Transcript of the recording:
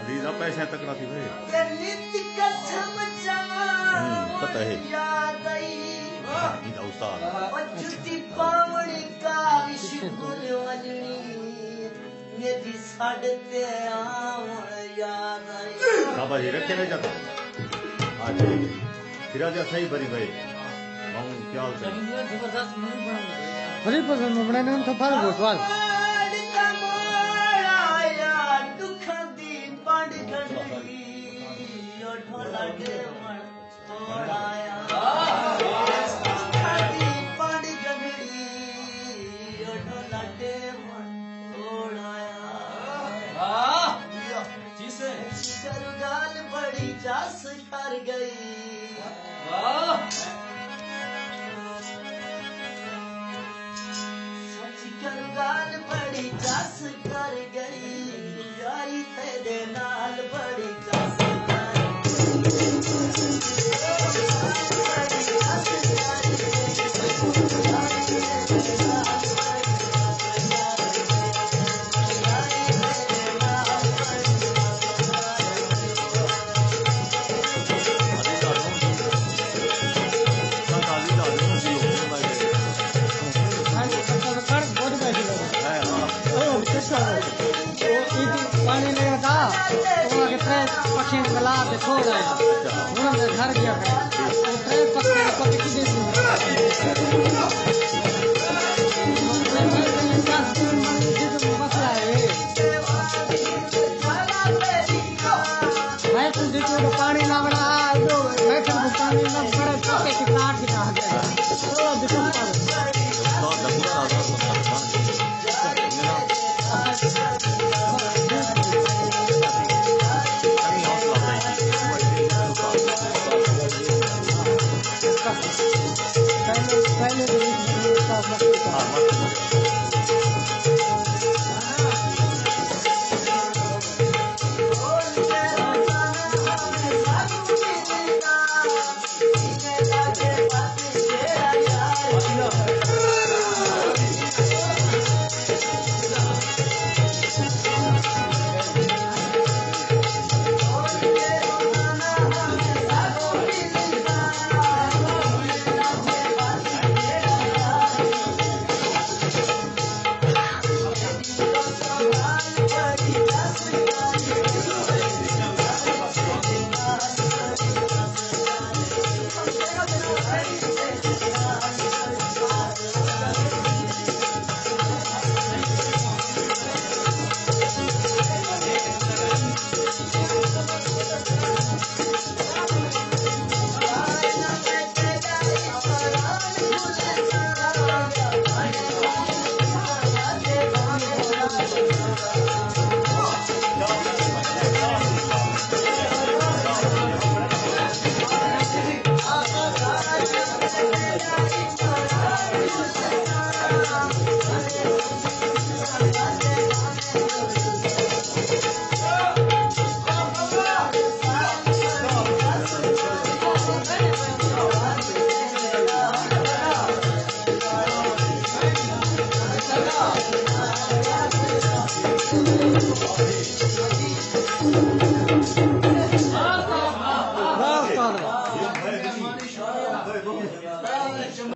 Reeza पैसे तकड़ा थी भाई पता है बाबा जी रखे नहीं जाता आज फिर सही भरी भाई क्या भरी पसंद में बनाने तो फल गोटवाल बड़ी जास कर गई गाल बड़ी जास कर गई यारी तेरे नाल बड़ी जास पानी नहीं था पक्षी गला पे छोड़ आया उन्होंने घर गया मैं तो देखो पानी ना बना मैं तो पानी ना बड़े पके की काट के आ गया Thank you.